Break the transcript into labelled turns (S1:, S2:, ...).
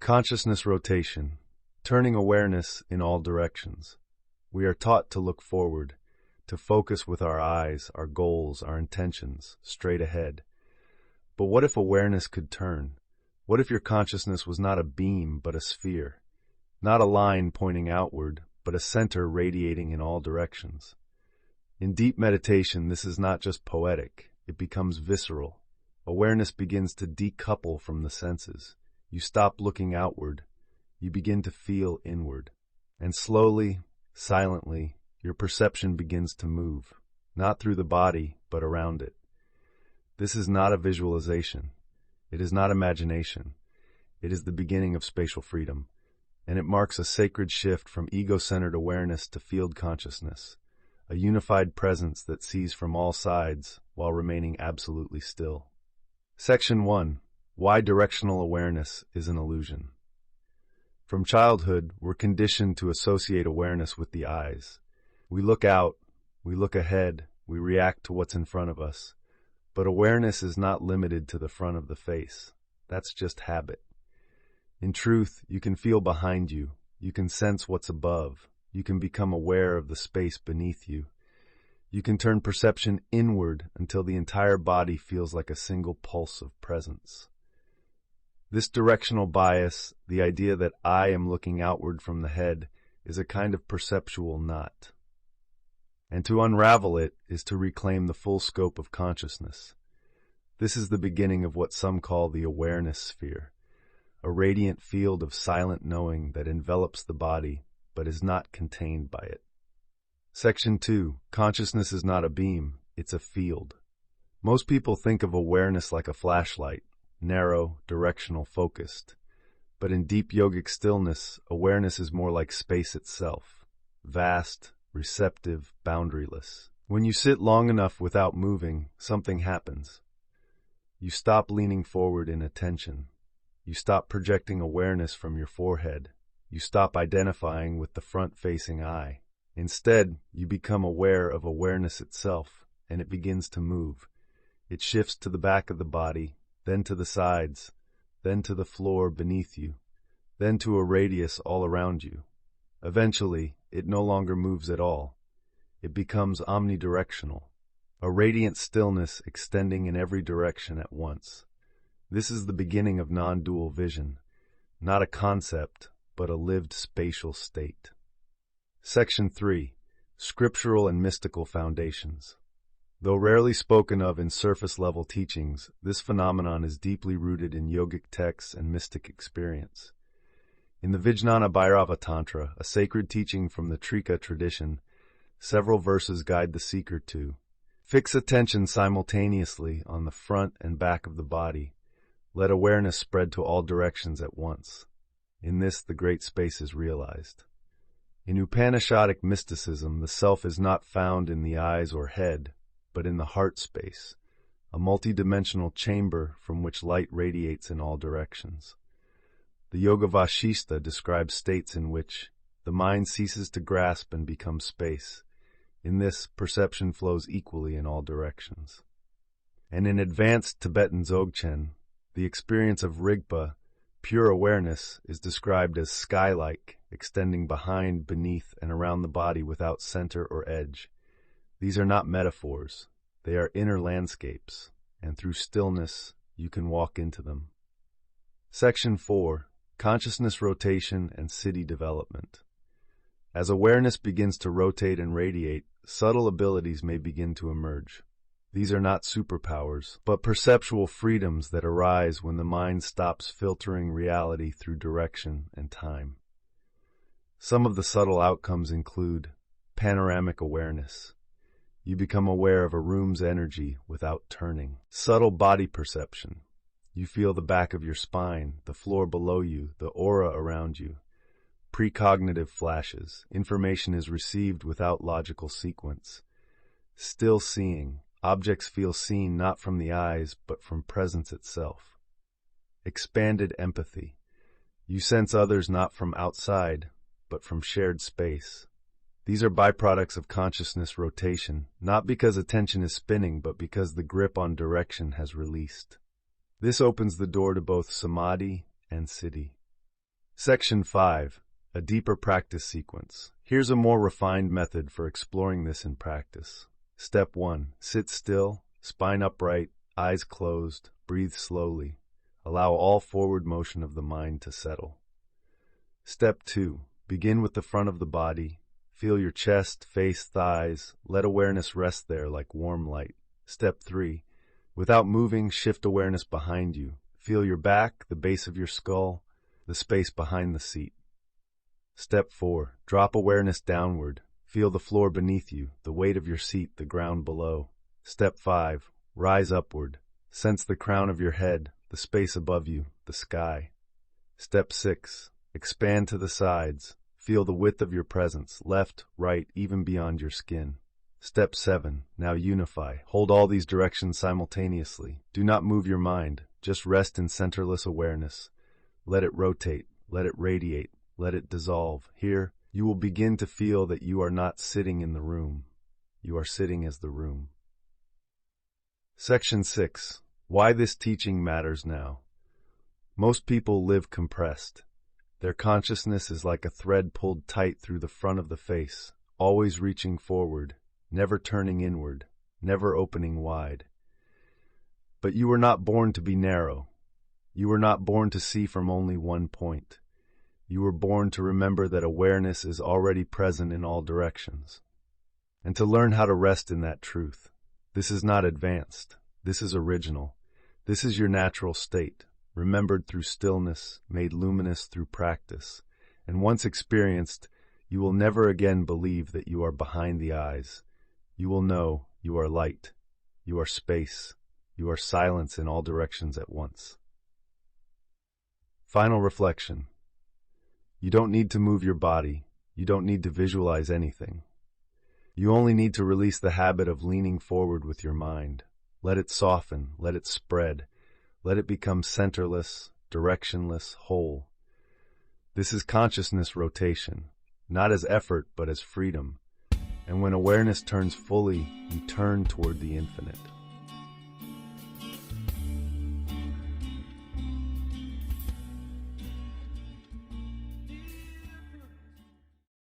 S1: Consciousness rotation, turning awareness in all directions. We are taught to look forward, to focus with our eyes, our goals, our intentions, straight ahead. But what if awareness could turn? What if your consciousness was not a beam, but a sphere? Not a line pointing outward, but a center radiating in all directions. In deep meditation, this is not just poetic, it becomes visceral. Awareness begins to decouple from the senses. You stop looking outward, you begin to feel inward. And slowly, silently, your perception begins to move, not through the body, but around it. This is not a visualization. It is not imagination. It is the beginning of spatial freedom, and it marks a sacred shift from ego-centered awareness to field consciousness, a unified presence that sees from all sides while remaining absolutely still. Section 1. Why directional awareness is an illusion. From childhood, we're conditioned to associate awareness with the eyes. We look out, we look ahead, we react to what's in front of us. But awareness is not limited to the front of the face. That's just habit. In truth, you can feel behind you. You can sense what's above. You can become aware of the space beneath you. You can turn perception inward until the entire body feels like a single pulse of presence. This directional bias, the idea that I am looking outward from the head, is a kind of perceptual knot. And to unravel it is to reclaim the full scope of consciousness. This is the beginning of what some call the awareness sphere, a radiant field of silent knowing that envelops the body but is not contained by it. Section 2. Consciousness is not a beam, it's a field. Most people think of awareness like a flashlight, narrow, directional, focused. But in deep yogic stillness, awareness is more like space itself, vast, receptive, boundaryless. When you sit long enough without moving, something happens. You stop leaning forward in attention. You stop projecting awareness from your forehead. You stop identifying with the front-facing eye. Instead, you become aware of awareness itself, and it begins to move. It shifts to the back of the body, then to the sides, then to the floor beneath you, then to a radius all around you. Eventually, it no longer moves at all. It becomes omnidirectional, a radiant stillness extending in every direction at once. This is the beginning of non-dual vision, not a concept, but a lived spatial state. Section 3. Scriptural and Mystical Foundations. Though rarely spoken of in surface-level teachings, this phenomenon is deeply rooted in yogic texts and mystic experience. In the Vijnana Bhairava Tantra, a sacred teaching from the Trika tradition, several verses guide the seeker to fix attention simultaneously on the front and back of the body. Let awareness spread to all directions at once. In this, the great space is realized. In Upanishadic mysticism, the self is not found in the eyes or head, but in the heart space, a multidimensional chamber from which light radiates in all directions. The Yoga Vasishta describes states in which the mind ceases to grasp and becomes space. In this, perception flows equally in all directions. And in advanced Tibetan Dzogchen, the experience of Rigpa, pure awareness, is described as sky-like, extending behind, beneath, and around the body without center or edge. These are not metaphors. They are inner landscapes, and through stillness, you can walk into them. Section 4. Consciousness rotation and Siddhi development. As awareness begins to rotate and radiate, subtle abilities may begin to emerge. These are not superpowers, but perceptual freedoms that arise when the mind stops filtering reality through direction and time. Some of the subtle outcomes include panoramic awareness. You become aware of a room's energy without turning. Subtle body perception. You feel the back of your spine, the floor below you, the aura around you. Precognitive flashes. Information is received without logical sequence. Still seeing. Objects feel seen not from the eyes, but from presence itself. Expanded empathy. You sense others not from outside, but from shared space. These are byproducts of consciousness rotation, not because attention is spinning, but because the grip on direction has released. This opens the door to both samadhi and siddhi. Section 5. A deeper practice sequence. Here's a more refined method for exploring this in practice. Step 1. Sit still, spine upright, eyes closed, breathe slowly. Allow all forward motion of the mind to settle. Step 2. Begin with the front of the body. Feel your chest, face, thighs. Let awareness rest there like warm light. Step 3. Without moving, shift awareness behind you. Feel your back, the base of your skull, the space behind the seat. Step 4. Drop awareness downward. Feel the floor beneath you, the weight of your seat, the ground below. Step 5. Rise upward. Sense the crown of your head, the space above you, the sky. Step 6. Expand to the sides. Feel the width of your presence, left, right, even beyond your skin. Step 7. Now unify. Hold all these directions simultaneously. Do not move your mind. Just rest in centerless awareness. Let it rotate. Let it radiate. Let it dissolve. Here, you will begin to feel that you are not sitting in the room. You are sitting as the room. Section 6. Why this teaching matters now. Most people live compressed. Their consciousness is like a thread pulled tight through the front of the face, always reaching forward, never turning inward, never opening wide. But you were not born to be narrow. You were not born to see from only one point. You were born to remember that awareness is already present in all directions, and to learn how to rest in that truth. This is not advanced. This is original. This is your natural state, remembered through stillness, made luminous through practice. And once experienced, you will never again believe that you are behind the eyes. You will know you are light. You are space. You are silence in all directions at once. Final reflection. You don't need to move your body. You don't need to visualize anything. You only need to release the habit of leaning forward with your mind. Let it soften. Let it spread. Let it become centerless, directionless, whole. This is consciousness rotation, not as effort but as freedom. And when awareness turns fully, you turn toward the infinite.